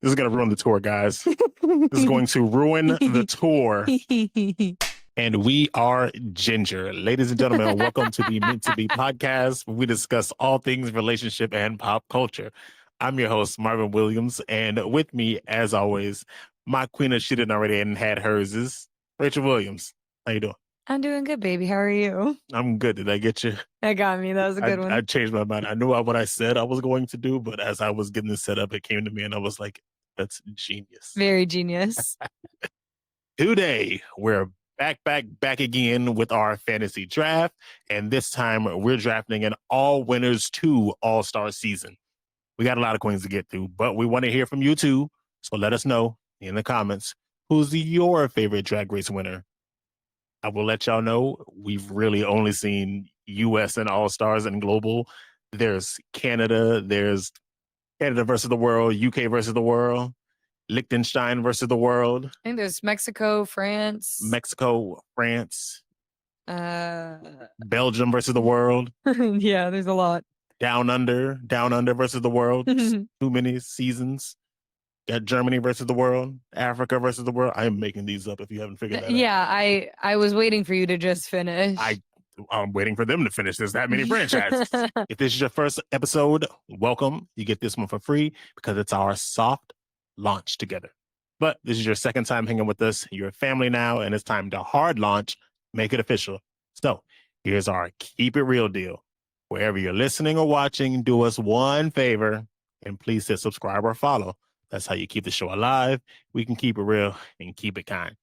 This is going to ruin the tour, guys. This is going to ruin the tour. And we are Ginger. Ladies and gentlemen, welcome to the Meant to Be podcast, where we discuss all things relationship and pop culture. I'm your host, Marvin Williams, and with me, as always, my queen of shit already and had hers is Rachel Williams. How you doing? I'm doing good, baby. How are you? I'm good. Did I get you? That got me. That was a good one. I changed my mind. I knew what I said I was going to do, but as I was getting this set up, it came to me and I was like, that's genius. Very genius. Today, we're back again with our fantasy draft. And this time, we're drafting an all winners 2 all-star season. We got a lot of queens to get through, but we want to hear from you too. So let us know in the comments, who's your favorite Drag Race winner? I will let y'all know, we've really only seen US and all-stars and global. There's Canada versus the world, UK versus the world, Liechtenstein versus the world. I think there's Mexico, France. Belgium versus the world. Yeah, there's a lot. Down under versus the world. Too many seasons. Got Germany versus the world, Africa versus the world. I am making these up if you haven't figured that out. Yeah, I was waiting for you to just finish. I'm waiting for them to finish. There's that many franchises. If this is your first episode, welcome. You get this one for free because it's our soft launch together. But this is your second time hanging with us. You're a family now, and it's time to hard launch, make it official. So here's our keep it real deal. Wherever you're listening or watching, do us one favor and please hit subscribe or follow. That's how you keep the show alive. We can keep it real and keep it kind.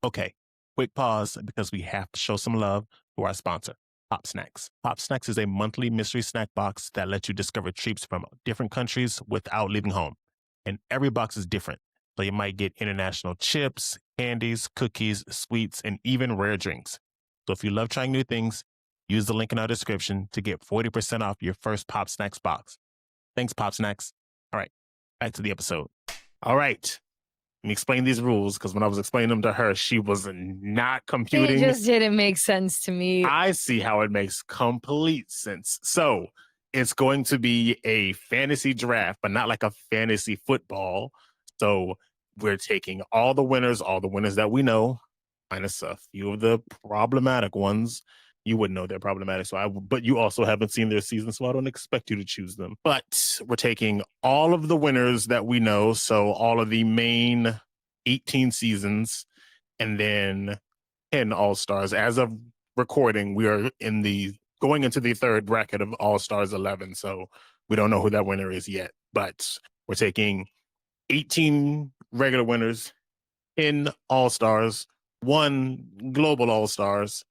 Okay, quick pause because we have to show some love to our sponsor, Pop Snacks. Pop Snacks is a monthly mystery snack box that lets you discover treats from different countries without leaving home. And every box is different. So you might get international chips, candies, cookies, sweets, and even rare drinks. So if you love trying new things, use the link in our description to get 40% off your first Pop Snacks box. Thanks, Pop Snacks. All right, back to the episode. All right. Let me explain these rules because when I was explaining them to her, she was not computing. It just didn't make sense to me. I see how it makes complete sense. So it's going to be a fantasy draft, but not like a fantasy football. So we're taking all the winners that we know, minus a few of the problematic ones. You wouldn't know they're problematic, but you also haven't seen their season, so I don't expect you to choose them. But we're taking all of the winners that we know, so all of the main 18 seasons, and then 10 All-Stars. As of recording, we are going into the third bracket of All-Stars 11, so we don't know who that winner is yet. But we're taking 18 regular winners, 10 All-Stars, 1 Global All-Stars.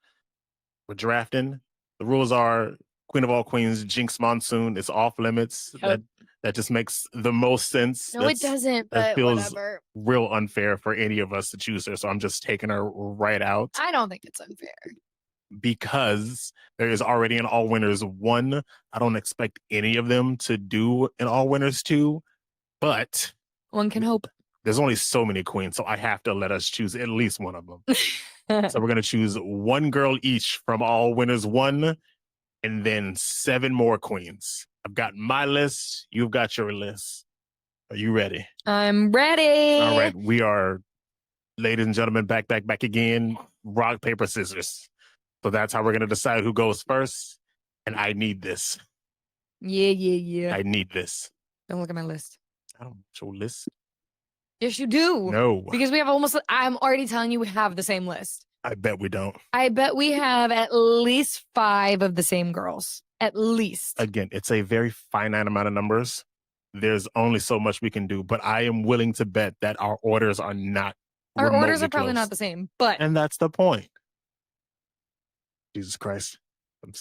We're drafting. The rules are Queen of all queens, Jinkx Monsoon. It's off limits. Yep. That just makes the most sense. No, it doesn't, that but feels whatever. real unfair for any of us to choose her. So I'm just taking her right out. I don't think it's unfair. Because there is already an all winners 1. I don't expect any of them to do an all winners 2, but one can hope. There's only so many queens, so I have to let us choose at least one of them. So we're going to choose 1 girl each from all winners 1, and then 7 more queens. I've got my list. You've got your list. Are you ready? I'm ready. All right. We are, ladies and gentlemen, back again. Rock, paper, scissors. So that's how we're going to decide who goes first. And I need this. Yeah. I need this. Don't look at my list. I don't show list. Yes, you do. No. Because we have I'm already telling you we have the same list. I bet we don't. I bet we have at least 5 of the same girls. At least. Again, it's a very finite amount of numbers. There's only so much we can do, but I am willing to bet that our orders are not Our orders are probably close. not the same, but. And that's the point. Jesus Christ.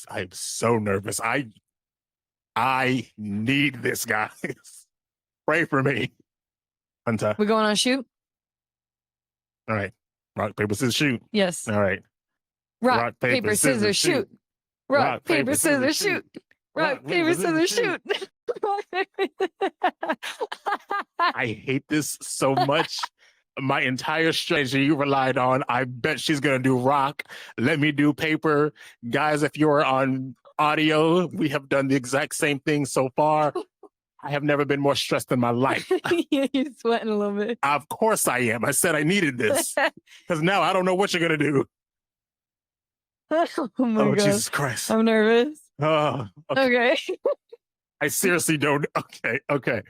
I'm so nervous. I need this, guys. Pray for me. Hunter. We going on a shoot? All right. Rock, paper, scissors, shoot. Yes. All right. Rock, paper, scissors, shoot. Rock, paper, scissors, shoot. Rock, paper, scissors, shoot. I hate this so much. My entire strategy relied on, I bet she's going to do rock. Let me do paper. Guys, if you're on audio, we have done the exact same thing so far. I have never been more stressed in my life. Yeah, you're sweating a little bit. Of course I am. I said I needed this. Because now I don't know what you're going to do. Oh my God. Jesus Christ. I'm nervous. Oh, Okay. I seriously don't. Okay.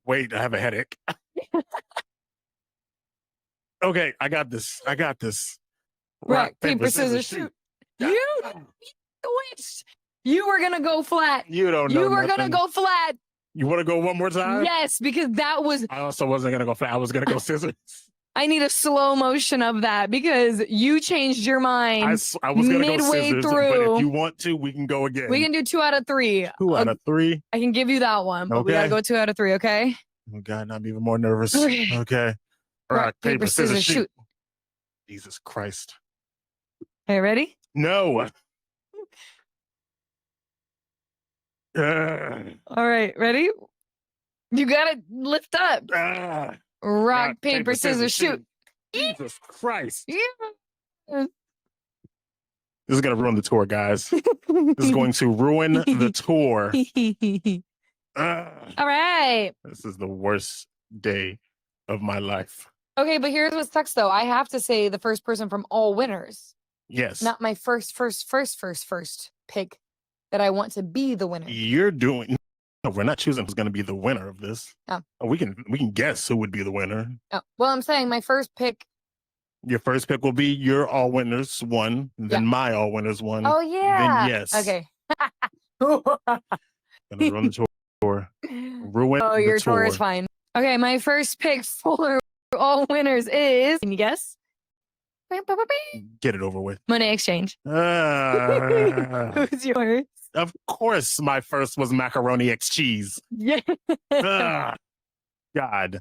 Wait, I have a headache. Okay, I got this. Rock, paper, scissors, shoot. You switched. You were gonna go flat. You don't know. You were gonna go flat. You want to go one more time? Yes, because that was. I also wasn't gonna go flat. I was gonna go scissors. I need a slow motion of that because you changed your mind. I was gonna midway go scissors, through. but if you want to, we can go again. We can do 2 out of 3. 2 out of 3. I can give you that one, but we gotta go 2 out of 3. Okay. Oh God, I'm even more nervous. Okay. Okay. Rock, paper, scissors, shoot. Jesus Christ. Okay, ready? No. All right, ready? You gotta lift up. Rock, paper, scissors, shoot. Jesus Christ. Yeah. This is going to ruin the tour, guys. This is going to ruin the tour. All right. This is the worst day of my life. Okay, but here's what sucks, though. I have to say the first person from all winners. Yes. Not my first pick that I want to be the winner. You're doing... No, we're not choosing who's going to be the winner of this. Oh. We can guess who would be the winner. Oh. Well, I'm saying my first pick. Your first pick will be your all winners one, then my all winners one. Oh, yeah. Then yes. Okay. Gonna run the tour. Ruin Oh, your tour is fine. Okay, my first pick for all winners is, can you guess? Get it over with. Monét X Change. Who's yours? Of course, my first was macaroni X cheese. Yeah. God.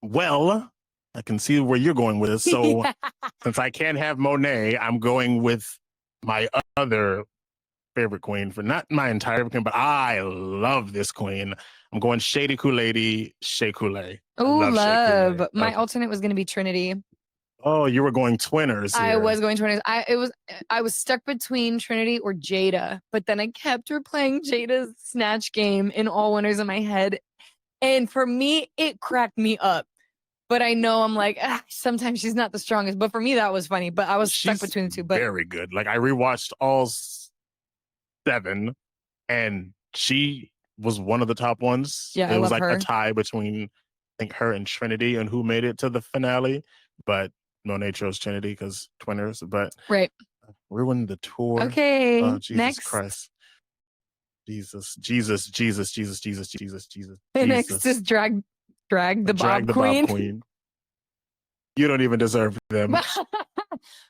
Well, I can see where you're going with this. So since I can't have Monet, I'm going with my other favorite queen, for not my entire queen, but I love this queen. I'm going Shady Kool-Lady, Shea Coulee. Oh, love. My alternate was going to be Trinity. Oh, you were going twinners here. I was going twinners. I was stuck between Trinity or Jada, but then I kept replaying Jada's snatch game in all winners in my head. And for me, it cracked me up. But I know I'm like, sometimes she's not the strongest. But for me, that was funny. But I was stuck between the two. But very good. Like I rewatched all 7, and she was one of the top ones. Yeah, it was love like her. a tie between, I think, her and Trinity, and who made it to the finale. But Monet chose Trinity because twinners. But right, ruined the tour. Okay, oh, Jesus next. Christ. Jesus. And next is drag the Bob Queen. You don't even deserve them.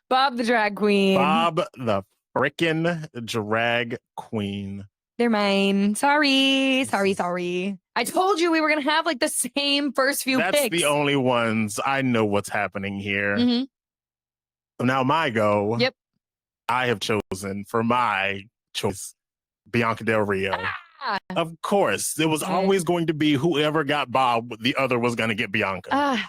Bob the drag queen. Bob the frickin' drag queen. They're mine. Sorry. I told you we were gonna have like the same first few That's picks. the only ones. I know what's happening here. Mm-hmm. So now my go. Yep. I have chosen for my choice Bianca Del Rio. Of course. It was always going to be whoever got Bob, the other was going to get Bianca.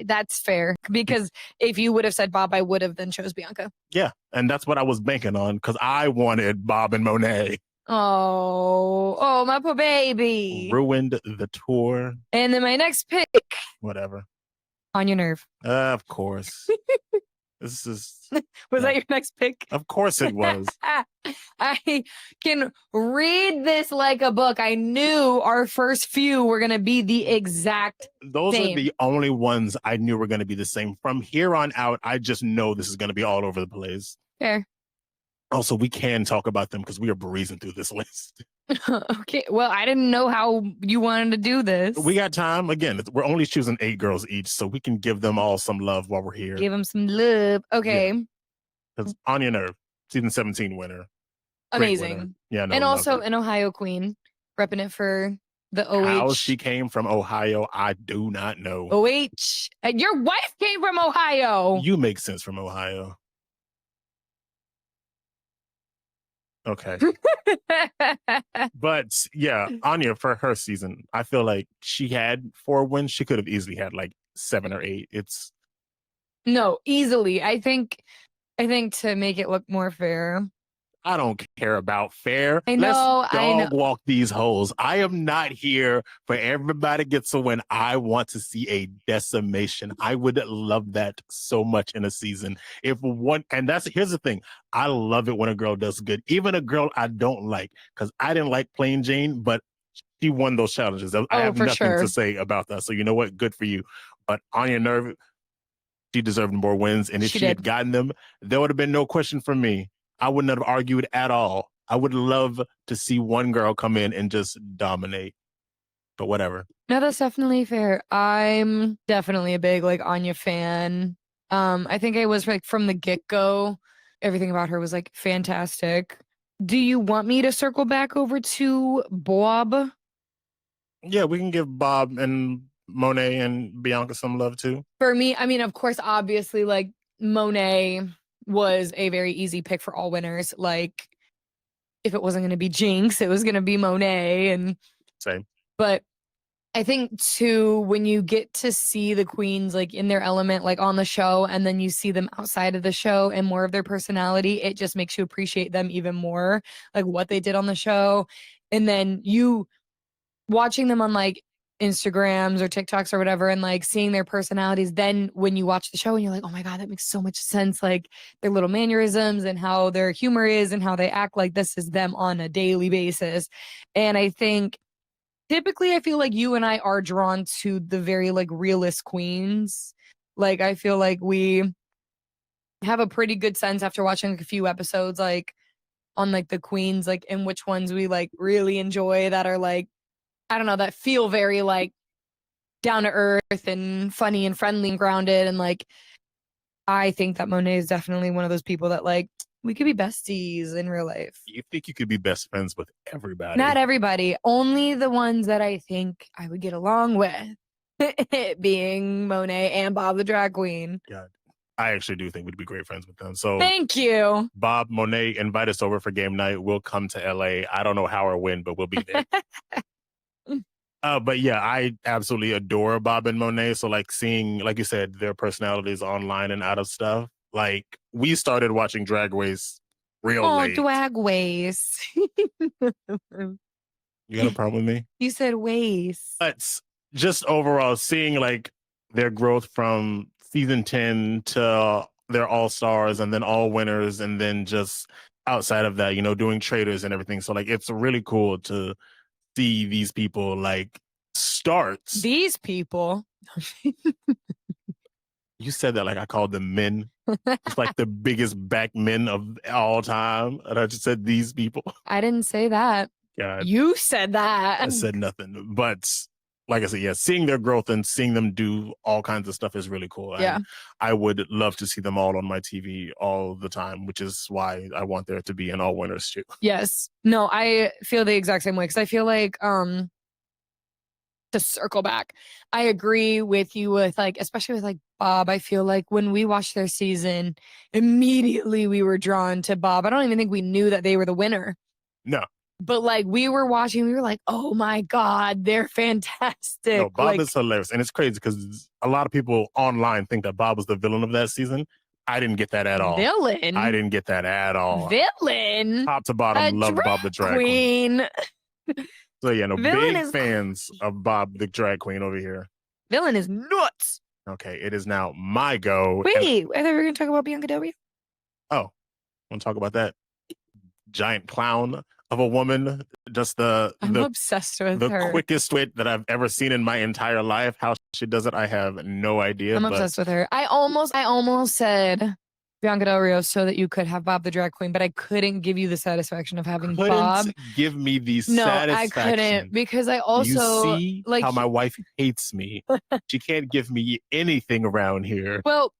That's fair. Because if you would have said Bob, I would have then chose Bianca. Yeah. And that's what I was banking on because I wanted Bob and Monet. Oh, my poor baby. Ruined the tour. And then my next pick. Whatever. On your nerve. Of course. This is... Was that your next pick? Of course it was. I can read this like a book. I knew our first few were going to be the exact Those same. are the only ones I knew were going to be the same. From here on out, I just know this is going to be all over the place. Fair. Also, we can talk about them because we are breezing through this list. Okay. Well, I didn't know how you wanted to do this. We got time. Again, we're only choosing 8 girls each, so we can give them all some love while we're here. Give them some love. Okay. Because On Your Nerve, season 17 winner. Amazing. Winner. Yeah, no, and also an Ohio queen, repping it for the OH. How she came from Ohio, I do not know. OH. And your wife came from Ohio. You make sense from Ohio. Okay. But yeah, Anya, for her season, I feel like she had 4 wins. She could have easily had like 7 or 8. It's no, easily. I think to make it look more fair, I don't care about fair. I know, Let's I know. dog walk these hoes. I am not here for everybody gets a win. I want to see a decimation. I would love that so much in a season. If one, and here's the thing. I love it when a girl does good, even a girl I don't like, because I didn't like Plain Jane, but she won those challenges. I have for nothing sure. to say about that. So you know what? Good for you. But Anya Nerve, she deserved more wins. And if she had gotten them, there would have been no question from me. I wouldn't have argued at all. I would love to see one girl come in and just dominate. But whatever. No, that's definitely fair. I'm definitely a big like Anya fan. I think I was like from the get-go, everything about her was like fantastic. Do you want me to circle back over to Bob? Yeah, we can give Bob and Monét and Bianca some love too. For me, I mean, of course, obviously, like Monét was a very easy pick for all winners. Like, if it wasn't going to be Jinkx, it was going to be Monét. And same. But I think too, when you get to see the queens like in their element, like on the show, and then you see them outside of the show and more of their personality, it just makes you appreciate them even more, like what they did on the show. And then you watching them on like Instagrams or TikToks or whatever, and like seeing their personalities. Then when you watch the show and you're like, oh my God, that makes so much sense. Like their little mannerisms and how their humor is and how they act like this is them on a daily basis. And I think typically I feel like you and I are drawn to the very like realist queens. Like I feel like we have a pretty good sense after watching like, a few episodes, like on like the queens, like in which ones we like really enjoy that are like, I don't know, that feel very like down to earth and funny and friendly and grounded. And like, I think that Monét is definitely one of those people that like, we could be besties in real life. You think you could be best friends with everybody? Not everybody, only the ones that I think I would get along with. It being Monét and Bob the drag queen. God. I actually do think we'd be great friends with them. So thank you. Bob, Monét, invite us over for game night. We'll come to LA. I don't know how or when, but we'll be there. But yeah, I absolutely adore Bob and Monét. So like seeing, like you said, their personalities online and out of stuff. Like we started watching Drag Race real late. Drag Race. You got a problem with me? You said ways. But just overall seeing like their growth from season 10 to their all-stars and then all winners, and then just outside of that, you know, doing traders and everything. So like it's really cool to see these people like starts. These people. You said that like I called them men. It's like the biggest back men of all time. And I just said these people. I didn't say that. God. You said that. I said nothing. But like I said, yeah, seeing their growth and seeing them do all kinds of stuff is really cool. Yeah. And I would love to see them all on my TV all the time, which is why I want there to be an all winners too. Yes. No, I feel the exact same way because I feel like to circle back, I agree with you with like, especially with like Bob. I feel like when we watched their season, immediately we were drawn to Bob. I don't even think we knew that they were the winner. No. But like we were watching, we were like, oh my God, they're fantastic. No, Bob like, is hilarious. And it's crazy because a lot of people online think that Bob was the villain of that season. I didn't get that at all. Villain? I didn't get that at all. Villain? Top to bottom, love Bob the drag queen. So yeah, no, Villain big fans of Bob the drag queen over here. Villain is nuts. Okay, it is now my go. Wait, I thought we were going to talk about Bianca Del Rio. Oh, want to talk about that giant clown of a woman? Just I'm obsessed with her. The quickest wit that I've ever seen in my entire life. How she does it, I have no idea. I'm obsessed with her. I almost said Bianca Del Rio so that you could have Bob the drag queen, but I couldn't give you the satisfaction of having Bob. Give me the no, satisfaction. I couldn't because I also you see like how my wife hates me. She can't give me anything around here. Well,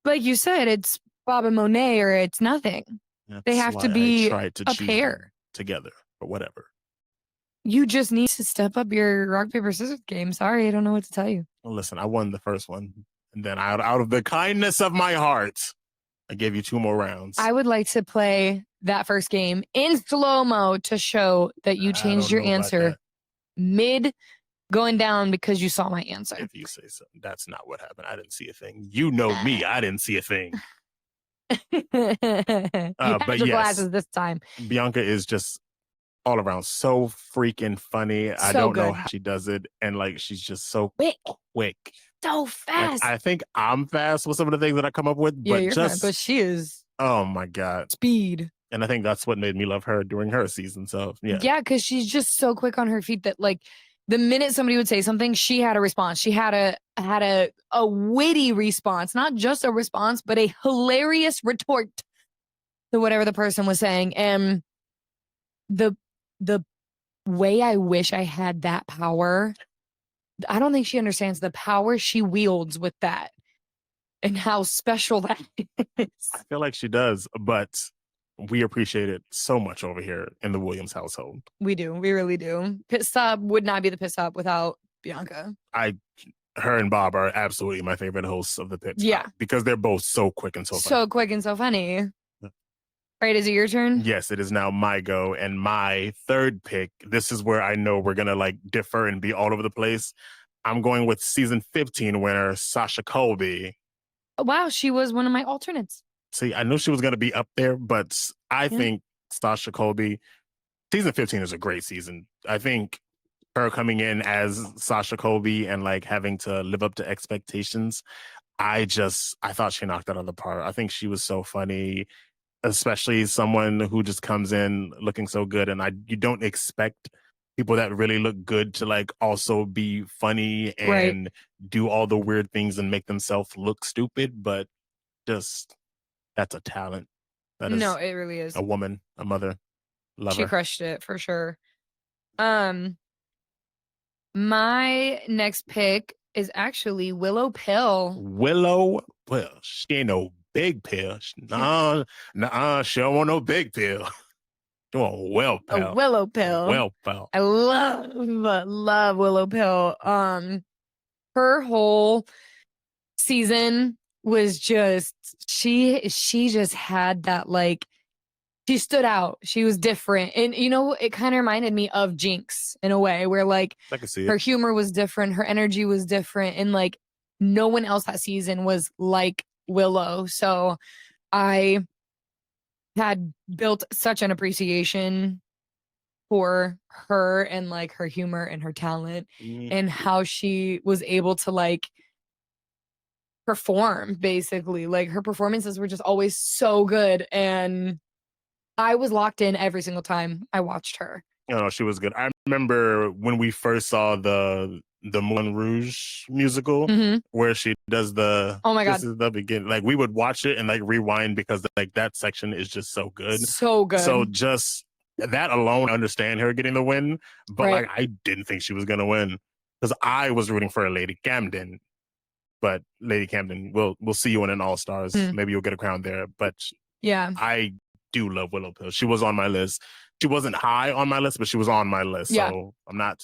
like you said, it's Bob and Monét or it's nothing. They have to be a pair together or whatever. You just need to step up your rock, paper, scissors game. Sorry, I don't know what to tell you. Well, listen, I won the first one. And then out of the kindness of my heart, I gave you 2 more rounds. I would like to play that first game in slow-mo to show that you changed your answer mid going down because you saw my answer. If you say so. That's not what happened. I didn't see a thing. You know me. I didn't see a thing. You had But your yes, glasses this time. Bianca is just all around so freaking funny. I So don't know good. how she does it. And like, she's just so Quick. quick. So Like, fast. I think I'm fast with some of the things that I come up with, Yeah, but you're fast, just, but she is oh my God. speed. And I think that's what made me love her during her season. So yeah. Yeah, because she's just so quick on her feet that like the minute somebody would say something, she had a response. She had a witty response, not just a response, but a hilarious retort to whatever the person was saying. And the the way I wish I had that power, I don't think she understands the power she wields with that and how special that is. I feel like she does, but we appreciate it so much over here in the Williams household. We do. We really do. Pit Stop would not be the Pit Stop without Bianca. Her and Bob are absolutely my favorite hosts of the Pit Stop. Yeah. Because they're both so quick and so funny. So quick and so funny. Right, is it your turn? Yes, it is now my go. And my third pick, this is where I know we're going to like differ and be all over the place. I'm going with season 15 winner, Sasha Colby. Wow, she was one of my alternates. See, I knew she was going to be up there, but I think Sasha Colby, season 15 is a great season. I think her coming in as Sasha Colby and like having to live up to expectations, I thought she knocked it out of the park. I think she was so funny, especially someone who just comes in looking so good. And you don't expect people that really look good to like also be funny and do all the weird things and make themselves look stupid, but just that's a talent. That is No, it really is. a woman, a mother, lover. She crushed it for sure. My next pick is actually Willow Pill. Willow Pill. She ain't no big pill. Nah, she don't want no big pill. She want Willow Pill. A Willow Pill. Willow Pill. I love Willow Pill. Her whole season was just she just had that like she stood out. She was different. And you know, it kind of reminded me of Jinkx in a way where like I can see her it. humor was different, her energy was different, and like no one else that season was like Willow. So I had built such an appreciation for her and like her humor and her talent and how she was able to like perform basically. Like her performances were just always so good and I was locked in every single time I watched her. Oh, she was good. I remember when we first saw the Moulin Rouge musical where she does the oh my God, this is the beginning. Like we would watch it and like rewind because like that section is just so good. So good. So just that alone, I understand her getting the win, but like I didn't think she was gonna win because I was rooting for Lady Camden. But Lady Camden, we'll see you in an All Stars. Maybe you'll get a crown there. But yeah, I do love Willow Pill. She was on my list. She wasn't high on my list, but she was on my list. Yeah. So I'm not,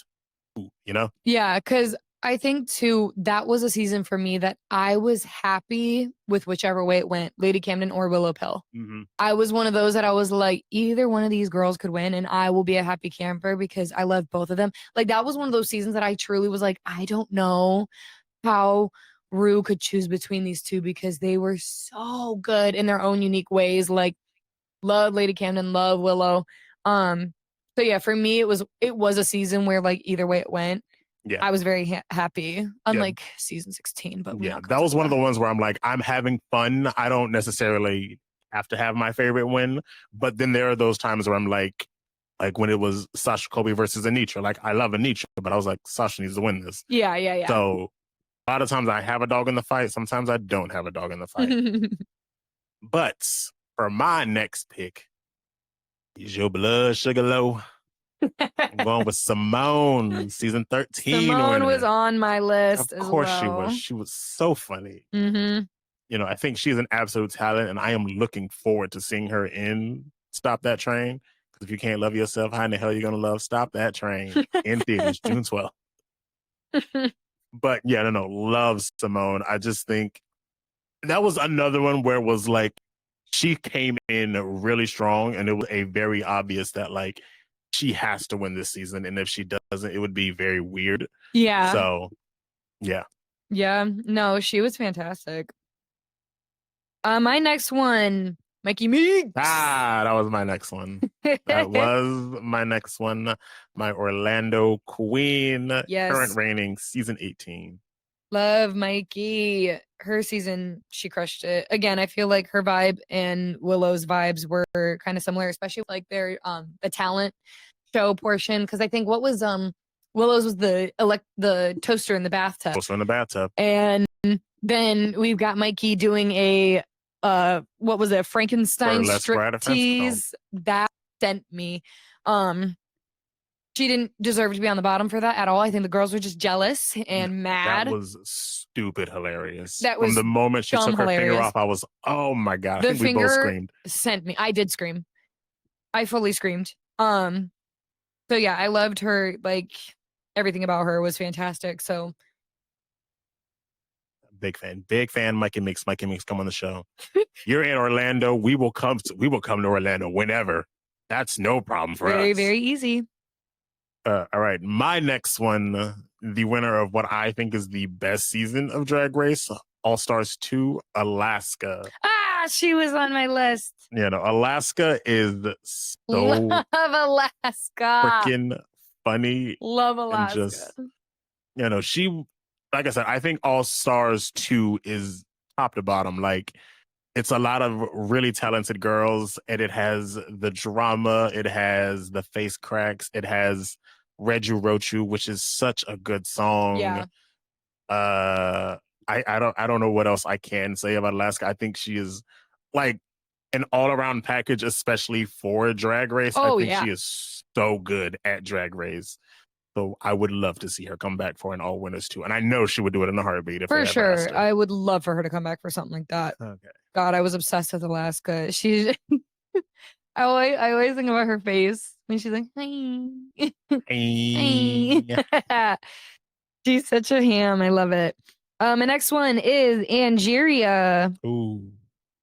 you know? Yeah, because I think too, that was a season for me that I was happy with whichever way it went, Lady Camden or Willow Pill. I was one of those that I was like, either one of these girls could win and I will be a happy camper because I love both of them. Like that was one of those seasons that I truly was like, I don't know how Ru could choose between these two because they were so good in their own unique ways. Like love Lady Camden, love Willow. So yeah, for me it was a season where like either way it went, I was very happy. Unlike season 16, but that was one of the ones where I'm like, I'm having fun. I don't necessarily have to have my favorite win, but then there are those times where I'm like when it was Sasha Colby versus Anitra. Like I love Anitra, but I was like, Sasha needs to win this. Yeah. So a lot of times I have a dog in the fight. Sometimes I don't have a dog in the fight. But for my next pick is your blood sugar low. I'm going with Symone, season 13. Symone was on my list as well. Of course she was. She was so funny. You know, I think she's an absolute talent, and I am looking forward to seeing her in Stop That Train. Because if you can't love yourself, how in the hell are you going to love Stop That Train in theaters June 12th? But yeah, no, love Symone. I just think that was another one where it was like she came in really strong, and it was a very obvious that like she has to win this season, and if she doesn't, it would be very weird. Yeah. So, yeah. Yeah. No, she was fantastic. My next one, Mikey Meeks. That was my next one. That was my next one. My Orlando Queen, Yes. current reigning season 18. Love Mikey. Her season, she crushed it. Again, I feel like her vibe and Willow's vibes were kind of similar, especially with like their the talent show portion. Because I think what was Willow's was the toaster in the bathtub. Toaster in the bathtub. And then we've got Mikey doing a what was it, Frankenstein striptease. That sent me. She didn't deserve to be on the bottom for that at all. I think the girls were just jealous and mad. That was stupid hilarious. That was from the moment she took her finger off, I was, oh my God. I think we both screamed. Sent me. I did scream. I fully screamed. So yeah, I loved her. Like everything about her was fantastic. So big fan. Mikey Meeks, come on the show. You're in Orlando. We will come to Orlando whenever. That's no problem for us. Very, very easy. All right. My next one, the winner of what I think is the best season of Drag Race, All Stars 2, Alaska. She was on my list. Alaska is so love Alaska. Freaking funny. Love Alaska. And just, she, like I said, I think All Stars 2 is top to bottom. Like, it's a lot of really talented girls, and it has the drama, it has the face cracks, it has Reju Rochu, which is such a good song. Yeah. I don't know what else I can say about Alaska. I think she is like an all-around package, especially for Drag Race. I think she is so good at Drag Race. So I would love to see her come back for an All Winners 2. And I know she would do it in a heartbeat. For sure. I would love for her to come back for something like that. Okay. God, I was obsessed with Alaska. She I always think about her face when she's like, hi. Hi. She's such a ham. I love it. My next one is Angeria. Ooh.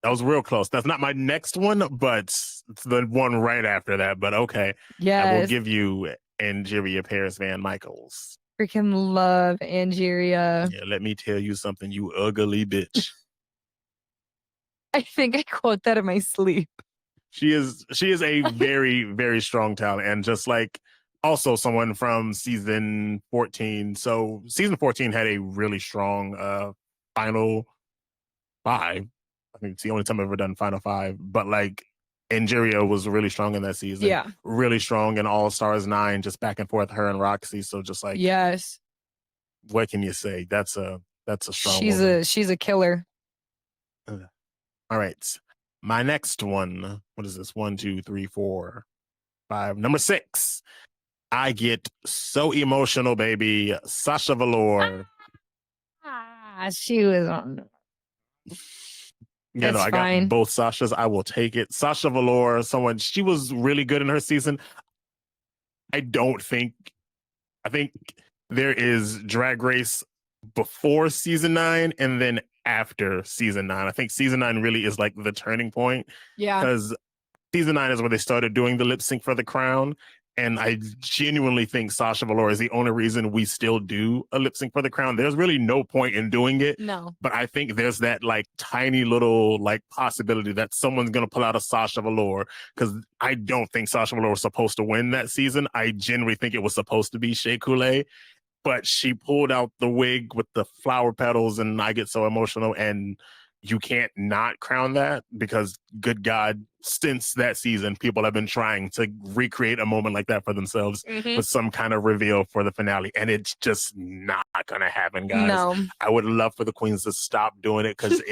That was real close. That's not my next one, but it's the one right after that. But okay. Yes. I will give you Angeria Paris Van Michaels. Freaking love Angeria. Yeah, let me tell you something, you ugly bitch. I think I quote that in my sleep. She is a very, very strong talent, and just like also someone from season 14. So season 14 had a really strong final 5. I think it's the only time I've ever done final 5. But like Angeria was really strong in that season. Yeah. Really strong in All Stars 9, just back and forth, her and Roxy. So just like, yes. What can you say? That's a strong woman. She's a killer. All right. My next one, what is this? 1, 2, 3, 4, 5. Number 6. I get so emotional, baby. Sasha Velour. She was on. I got both Sashas. I will take it. Sasha Velour, she was really good in her season. I think there is Drag Race before season 9 and then after season 9. I think season 9 really is like the turning point. Yeah. Because season 9 is where they started doing the lip sync for the crown. And I genuinely think Sasha Velour is the only reason we still do a lip sync for the crown. There's really no point in doing it. No. But I think there's that like tiny little like possibility that someone's going to pull out a Sasha Velour, because I don't think Sasha Velour was supposed to win that season. I genuinely think it was supposed to be Shea Coulee, but she pulled out the wig with the flower petals, and I get so emotional. And you can't not crown that, because good God, since that season, people have been trying to recreate a moment like that for themselves with some kind of reveal for the finale. And it's just not going to happen, guys. No. I would love for the queens to stop doing it, because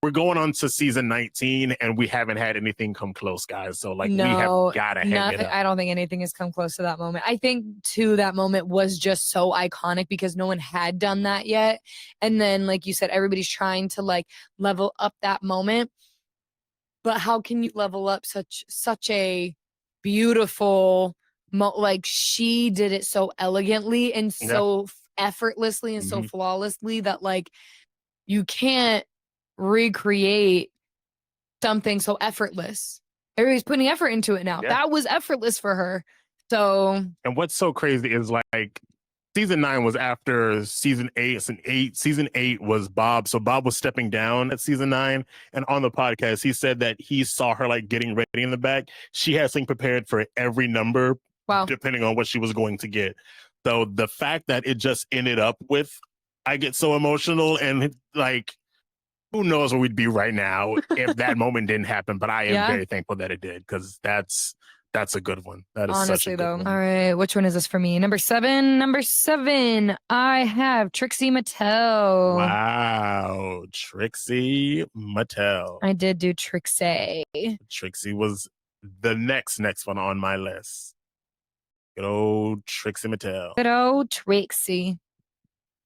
we're going on to season 19 and we haven't had anything come close, guys. So like, we have got to hang it up. I don't think anything has come close to that moment. I think too, that moment was just so iconic because no one had done that yet. And then, like you said, everybody's trying to like level up that moment. But how can you level up such a beautiful like she did it so elegantly and so effortlessly and so flawlessly that like you can't recreate something so effortless. Everybody's putting effort into it now. That was effortless for her. So, and what's so crazy is like season 9 was after season 8. Season 8 was Bob. So Bob was stepping down at season 9. And on the podcast, he said that he saw her like getting ready in the back. She had something prepared for every number, Wow. depending on what she was going to get. So the fact that it just ended up with, I get so emotional and like, who knows where we'd be right now if that moment didn't happen. But I am very thankful that it did, because that's a good one. That is honestly, such a good though. one. All right, which one is this for me? Number 7. Number 7. I have Trixie Mattel. Wow, Trixie Mattel. I did do Trixie. Trixie was the next one on my list. Good old Trixie Mattel. Good old Trixie.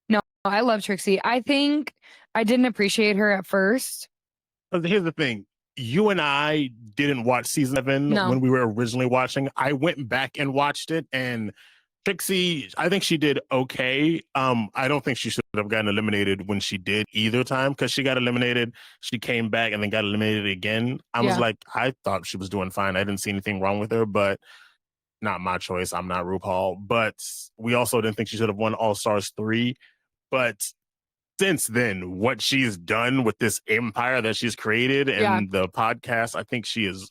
No, I love Trixie. I think I didn't appreciate her at first. But here's the thing. You and I didn't watch season 7 when we were originally watching. I went back and watched it, and Trixie, I think she did okay. I don't think she should have gotten eliminated when she did either time, because she got eliminated, she came back, and then got eliminated again. I was like, I thought she was doing fine. I didn't see anything wrong with her, but not my choice. I'm not RuPaul. But we also didn't think she should have won All-Stars 3. But since then, what she's done with this empire that she's created and the podcast, I think she is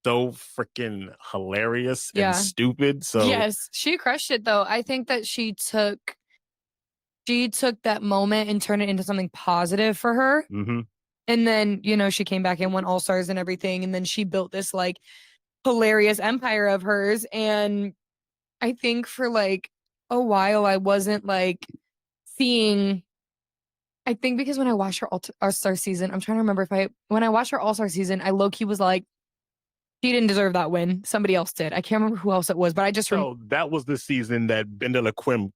so freaking hilarious and stupid. So yes, she crushed it though. I think that she took that moment and turned it into something positive for her. Mm-hmm. And then, she came back and won All-Stars and everything. And then she built this like hilarious empire of hers. And I think for like a while, I wasn't like seeing. I think because when I watched her All-Star season, I'm trying to remember when I watched her All-Star season, I low-key was like, she didn't deserve that win. Somebody else did. I can't remember who else it was, but I just remember. So that was the season that Bendela Quim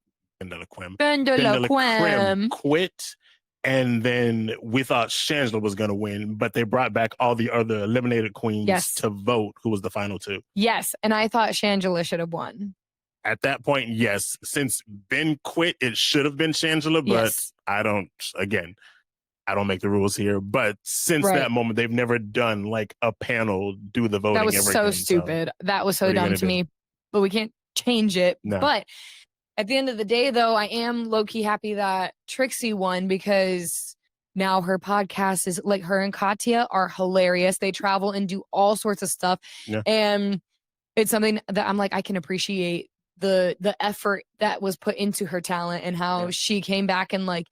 quit. And then we thought Shangela was going to win, but they brought back all the other eliminated queens to vote who was the final 2. Yes. And I thought Shangela should have won. At that point, yes. Since Ben quit, it should have been Shangela, but I don't make the rules here. But since that moment, they've never done like a panel do the voting. That was so stupid. That was so dumb to me, but we can't change it. No. But at the end of the day, though, I am low-key happy that Trixie won, because now her podcast is like, her and Katya are hilarious. They travel and do all sorts of stuff. Yeah. And it's something that I'm like, I can appreciate the effort that was put into her talent and how she came back and like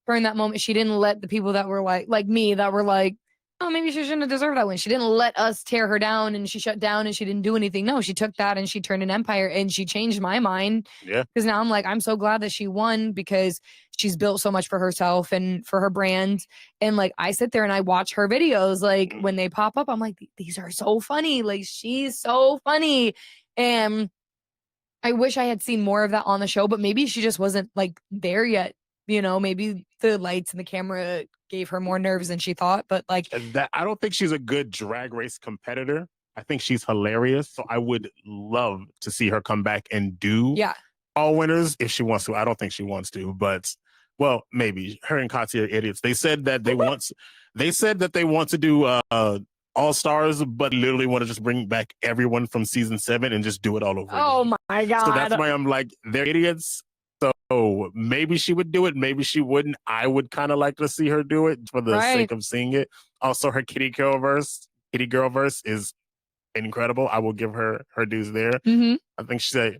during that moment, she didn't let the people that were like me that were like, oh, maybe she shouldn't have deserved that win. She didn't let us tear her down and she shut down and she didn't do anything. No, she took that and she turned an empire and she changed my mind. Yeah. Because now I'm like, I'm so glad that she won, because she's built so much for herself and for her brand. And like, I sit there and I watch her videos, like when they pop up, I'm like, these are so funny. Like, she's so funny. And I wish I had seen more of that on the show, but maybe she just wasn't like there yet. Maybe the lights and the camera gave her more nerves than she thought. But like that, I don't think she's a good drag race competitor. I think she's hilarious. So I would love to see her come back and do all winners if she wants to. I don't think she wants to, but well, maybe. Her and Katya are idiots. They said that they want to do All-Stars, but literally want to just bring back everyone from season 7 and just do it all over again. Oh my God. So that's why I'm like, they're idiots. So maybe she would do it. Maybe she wouldn't. I would kind of like to see her do it for the sake of seeing it. Also, her Kitty Girl verse is incredible. I will give her dues there. Mm-hmm. I think she said,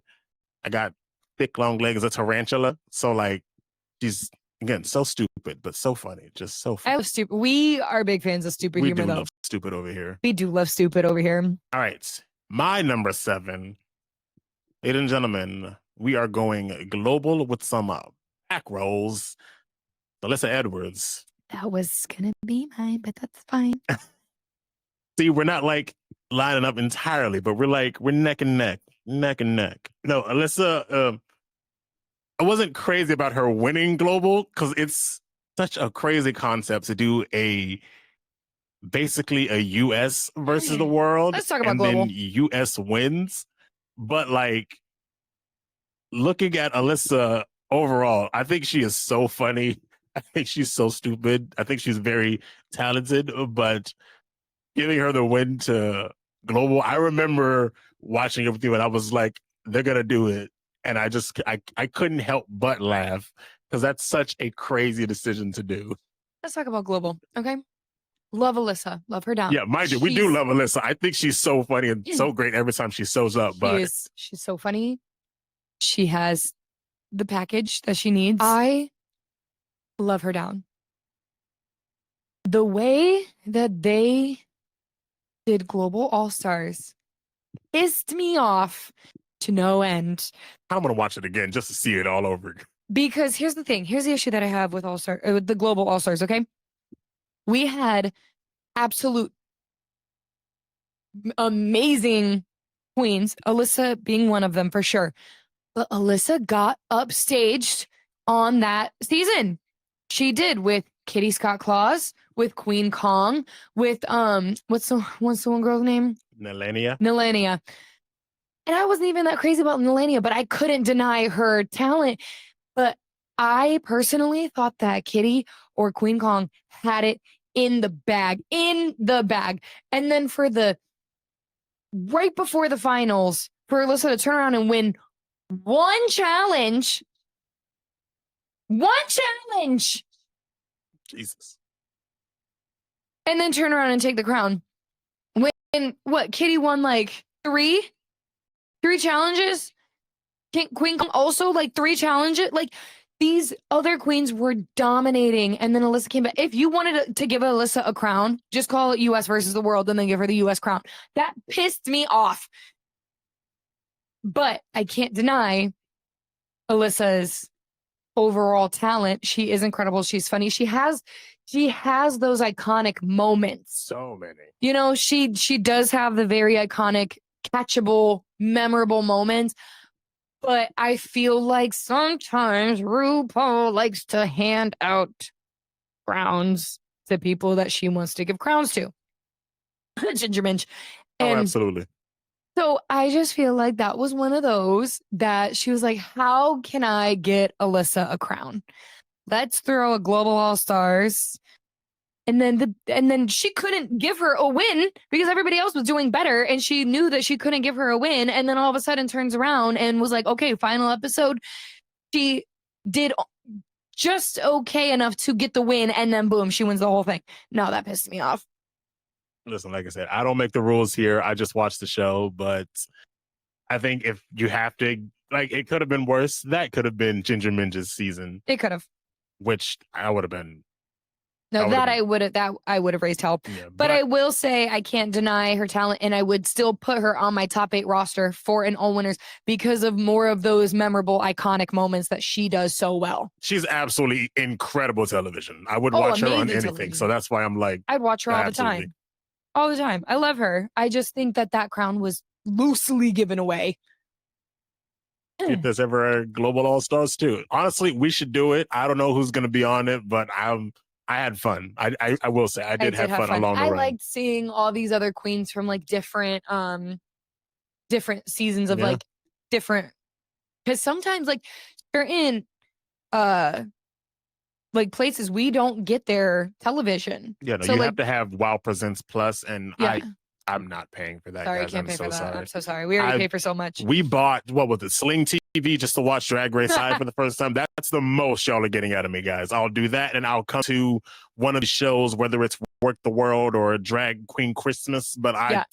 I got thick, long legs, a tarantula. So like, she's, again, so stupid, but so funny. Just so funny. I love stupid. We are big fans of stupid humor, though. We do love stupid over here. We do love stupid over here. All right. My number 7, ladies and gentlemen, we are going global with some back rolls. Alyssa Edwards. That was going to be mine, but that's fine. See, we're not like lining up entirely, but we're neck and neck. No, Alyssa, I wasn't crazy about her winning global because it's such a crazy concept to do basically a US versus the world. Let's talk about and global. Then US wins. But like, looking at Alyssa overall, I think she is so funny. I think she's so stupid. I think she's very talented, but giving her the win to global, I remember watching it with you and I was like, they're going to do it. And I couldn't help but laugh because that's such a crazy decision to do. Let's talk about global, okay? Love Alyssa. Love her down. Yeah, mind you, we do love Alyssa. I think she's so funny and so great every time she shows up. She's so funny. She has the package that she needs. I love her down. The way that they did Global All-Stars pissed me off to no end. I'm going to watch it again just to see it all over. Because here's the thing. Here's the issue that I have with with the Global All-Stars, okay? We had absolute amazing queens, Alyssa being one of them for sure. But Alyssa got upstaged on that season. She did with Kitty Scott Claus, with Queen Kong, with what's the one girl's name? Nelania. And I wasn't even that crazy about Nelania, but I couldn't deny her talent. But I personally thought that Kitty or Queen Kong had it in the bag. And then for right before the finals, for Alyssa to turn around and win one challenge. Jesus. And then turn around and take the crown. When Kitty won like three challenges? Queen Kong also like 3 challenges? Like these other queens were dominating, and then Alyssa came back. If you wanted to give Alyssa a crown, just call it US versus the world and then give her the US crown. That pissed me off. But I can't deny Alyssa's overall talent. She is incredible. She's funny. She has those iconic moments. So many. You know, she does have the very iconic, catchable, memorable moments. But I feel like sometimes RuPaul likes to hand out crowns to people that she wants to give crowns to. Ginger Minch. Oh, absolutely. So I just feel like that was one of those that she was like, how can I get Alyssa a crown? Let's throw a Global All-Stars. And then she couldn't give her a win because everybody else was doing better. And she knew that she couldn't give her a win. And then all of a sudden turns around and was like, okay, final episode. She did just okay enough to get the win. And then boom, she wins the whole thing. No, that pissed me off. Listen, like I said, I don't make the rules here. I just watch the show. But I think if you have to, like, it could have been worse. That could have been Ginger Minch's season. It could have. Which I would have been. No, I would have raised hell. Yeah, but I will say I can't deny her talent, and I would still put her on my top 8 roster for an All Winners because of more of those memorable, iconic moments that she does so well. She's absolutely incredible television. I would watch her on anything, television. So that's why I'm like, I'd watch her all the time. All the time. I love her. I just think that crown was loosely given away. If there's ever a Global All-Stars too. Honestly, we should do it. I don't know who's going to be on it, but I had fun. I will say I did have fun along the way. I liked seeing all these other queens from like different seasons of like different, because sometimes like they're in like places we don't get their television. Yeah, no, so you have to have WoW Presents Plus, and I'm not paying for that. Sorry, guys. I can't pay for that. Sorry. I'm so sorry. We already pay for so much. We bought, what was it, Sling TV just to watch Drag Race High for the first time. That's the most y'all are getting out of me, guys. I'll do that, and I'll come to one of the shows, whether it's Work the World or Drag Queen Christmas, but I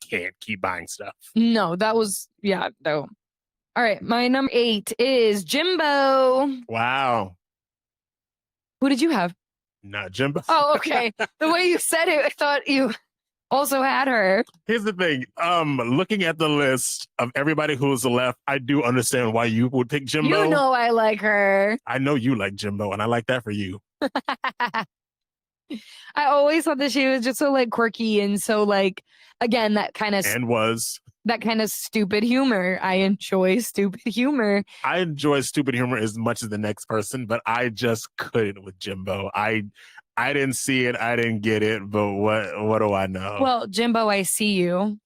can't keep buying stuff. No, that was, no. All right, my number 8 is Jimbo. Wow. Who did you have? Not Jimbo. Oh, okay. The way you said it, I thought you also had her. Here's the thing. Looking at the list of everybody who's left, I do understand why you would pick Jimbo. You know I like her. I know you like Jimbo, and I like that for you. I always thought that she was just so like quirky and so like, again, that kind of stupid humor. I enjoy stupid humor. I enjoy stupid humor as much as the next person, but I just couldn't with Jimbo. I didn't see it. I didn't get it. But what do I know? Well, Jimbo, I see you.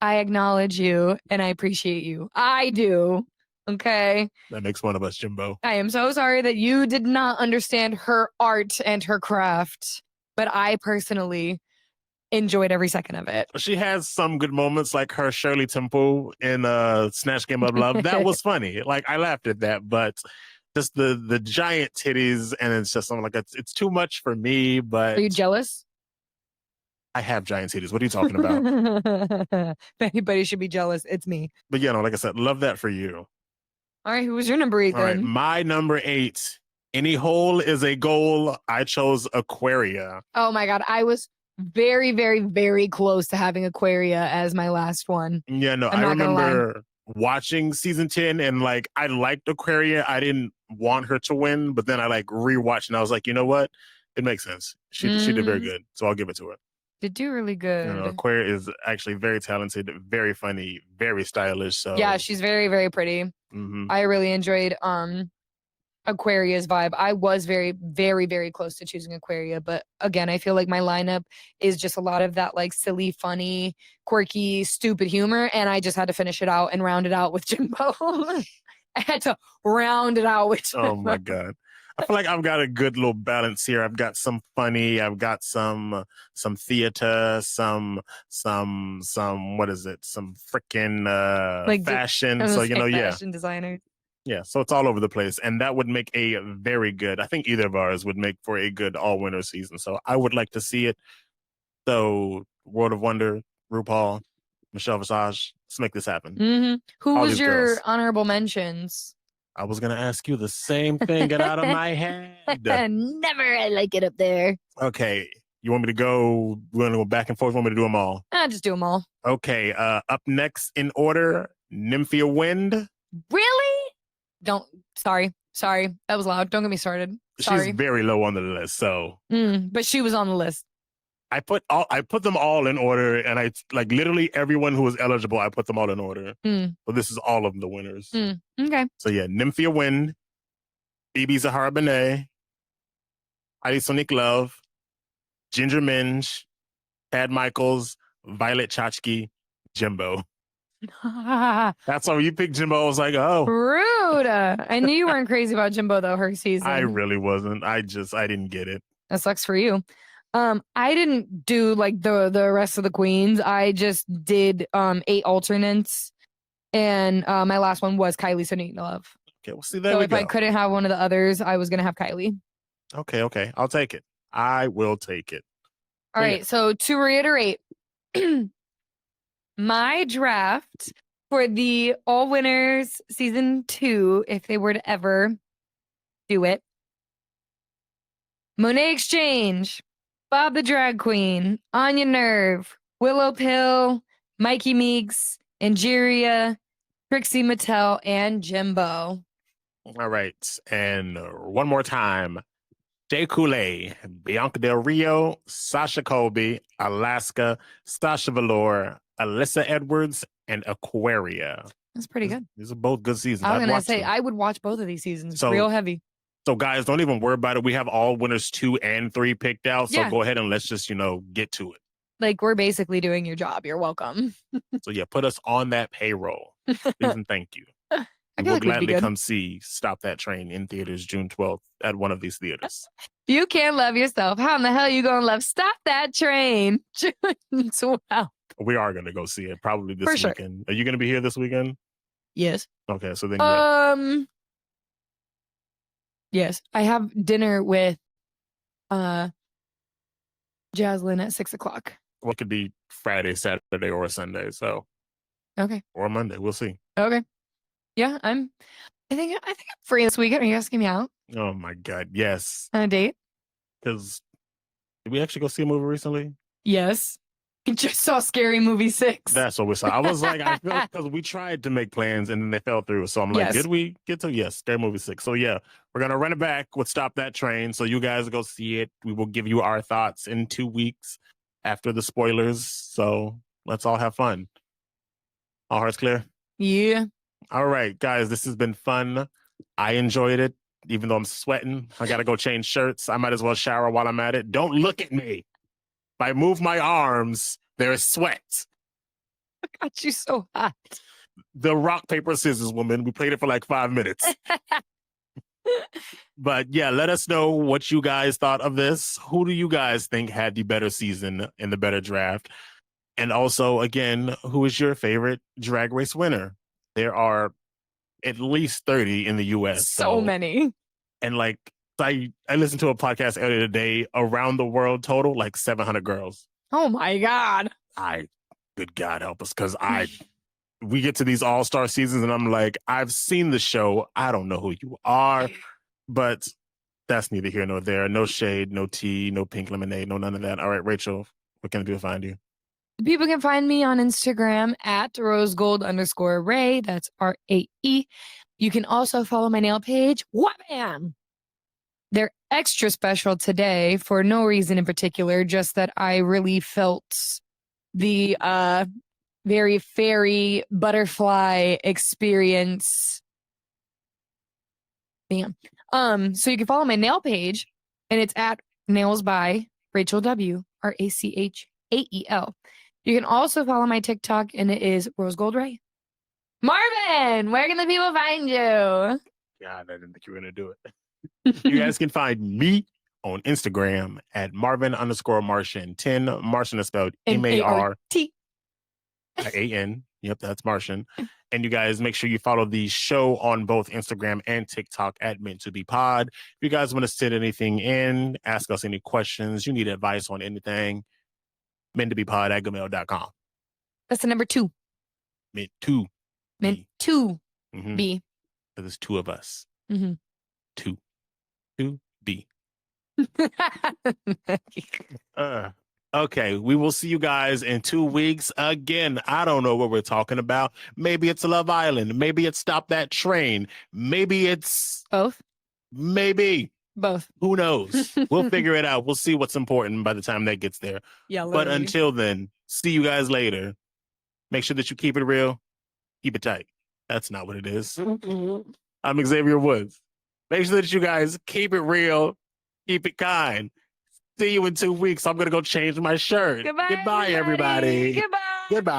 I acknowledge you, and I appreciate you. I do. Okay. That makes one of us, Jimbo. I am so sorry that you did not understand her art and her craft. But I personally enjoyed every second of it. She has some good moments, like her Shirley Temple in Snatch Game of Love. That was funny. Like, I laughed at that, but just the giant titties, and it's just something like it's too much for me. But Are you jealous? I have giant titties. What are you talking about? If anybody should be jealous, it's me. But like I said, love that for you. All right, who was your number 8 All right, then? my number 8. Any hole is a goal. I chose Aquaria. Oh my God, I was very, very, very close to having Aquaria as my last one. Yeah, no, I remember watching season 10 and like I liked Aquaria. I didn't want her to win, but then I like rewatched and I was like, you know what? It makes sense. She did very good, so I'll give it to her. Did do really good. Aquaria is actually very talented, very funny, very stylish. So yeah, she's very, very pretty. I really enjoyed Aquaria's vibe. I was very, very, very close to choosing Aquaria, but again, I feel like my lineup is just a lot of that like silly, funny, quirky, stupid humor, and I just had to finish it out and round it out with Jimbo. I had to round it out with Jimbo. Oh my God. I feel like I've got a good little balance here. I've got some funny, I've got some theater, some what is it? Some freaking like fashion. So fashion designers. Yeah, so it's all over the place, and that would make a very good. I think either of ours would make for a good all-winner season. So I would like to see it. So World of Wonder, RuPaul, Michelle Visage, let's make this happen. Who was your honorable mentions? I was going to ask you the same thing. Get out of my head. Never. I like it up there. Okay. You want me to go? We're going to go back and forth. You want me to do them all? Just do them all. Okay. Up next in order, Nymphia Wind. Really? Sorry. That was loud. Don't get me started. Sorry. She's very low on the list. So. But she was on the list. I put them all in order, and I like literally everyone who was eligible. I put them all in order. So this is all of the winners. Okay. So yeah, Nymphia Wind, Phoebe Zahara Benet, Heidi Sonique Love, Ginger Minge, Chad Michaels, Violet Chachki, Jimbo. That's why you picked Jimbo. I was like, oh, rude. I knew you weren't crazy about Jimbo though. Her season. I really wasn't. I didn't get it. That sucks for you. I didn't do like the rest of the queens. I just did 8 alternates, and my last one was Kylie Sonique Love. Okay, well, see, there we go. If I couldn't have one of the others, I was gonna have Kylie. Okay, I'll take it. I will take it. All right, so to reiterate, my draft for the All Winners season 2, if they were to ever do it: Monét X Change, Bob the Drag Queen, Anya Nerve, Willow Pill, Mikey Meeks, Angeria, Trixie Mattel, and Jimbo. All right. And one more time. Jay Coulee, Bianca Del Rio, Sasha Colby, Alaska, Sasha Velour, Alyssa Edwards, and Aquaria. That's pretty good. These are both good seasons. I was going to say, I would watch both of these seasons. So, real heavy. So guys, don't even worry about it. We have all winners 2 and 3 picked out. So go ahead and let's just, get to it. Like, we're basically doing your job. You're welcome. So yeah, put us on that payroll. Please and thank you. I will gladly come see Stop That Train in theaters June 12th at one of these theaters. You can't love yourself. How in the hell are you going to love Stop That Train June 12th? We are going to go see it probably this weekend. Are you going to be here this weekend? Yes. Okay, so then yes, I have dinner with Jaslyn at 6:00. Well, it could be Friday, Saturday, or Sunday. So okay, or Monday. We'll see. Okay, yeah, I think I'm free this weekend. Are you asking me out? Oh my God, yes. On a date? Because did we actually go see a movie recently? Yes. We just saw Scary Movie 6. That's what we saw. I was like, I feel because we tried to make plans and then they fell through. So I'm like, did we get to? Yes, Scary Movie 6. So yeah, we're going to run it back with Stop That Train. So you guys go see it. We will give you our thoughts in 2 weeks after the spoilers. So let's all have fun. All hearts clear? Yeah. All right, guys, this has been fun. I enjoyed it, even though I'm sweating. I got to go change shirts. I might as well shower while I'm at it. Don't look at me. If I move my arms, there is sweat. I got you so hot. The rock, paper, scissors, woman. We played it for like 5 minutes. But yeah, let us know what you guys thought of this. Who do you guys think had the better season and the better draft? And also, again, who is your favorite Drag Race winner? There are at least 30 in the US. So many. And like, I listened to a podcast earlier today, around the world total, like 700 girls. Oh my God. Good God help us, because we get to these all-star seasons and I'm like, I've seen the show. I don't know who you are, but that's neither here nor there. No shade, no tea, no pink lemonade, no none of that. All right, Rachel, what can I do to find you? People can find me on Instagram at rosegold_Ray. That's RAE. You can also follow my nail page. Wham! They're extra special today for no reason in particular, just that I really felt the very fairy butterfly experience. Bam. So you can follow my nail page, and it's at Nails by Rachel W. RACHAEL. You can also follow my TikTok, and it is Rose Gold Ray. Marvin, where can the people find you? God, I didn't think you were going to do it. You guys can find me on Instagram at Marvin_Martian10. Martian is spelled MART. MARTIAN. Yep, that's Martian. And you guys make sure you follow the show on both Instagram and TikTok at Meant to Be Pod. If you guys want to send anything in, ask us any questions, you need advice on anything, meantobepod@gmail.com. That's the number 2. Meant to. Meant to Mm-hmm. be. Because there's 2 of us. Mm-hmm. 2. B. Okay, we will see you guys in 2 weeks. Again, I don't know what we're talking about. Maybe it's Love Island. Maybe it's Stop That Train. Maybe it's... Both? Maybe. Both. Who knows? We'll figure it out. We'll see what's important by the time that gets there. Yeah, but until then, see you guys later. Make sure that you keep it real. Keep it tight. That's not what it is. I'm Xavier Woods. Make sure that you guys keep it real. Keep it kind. See you in 2 weeks. I'm going to go change my shirt. Goodbye, Goodbye, everybody. Goodbye. Goodbye.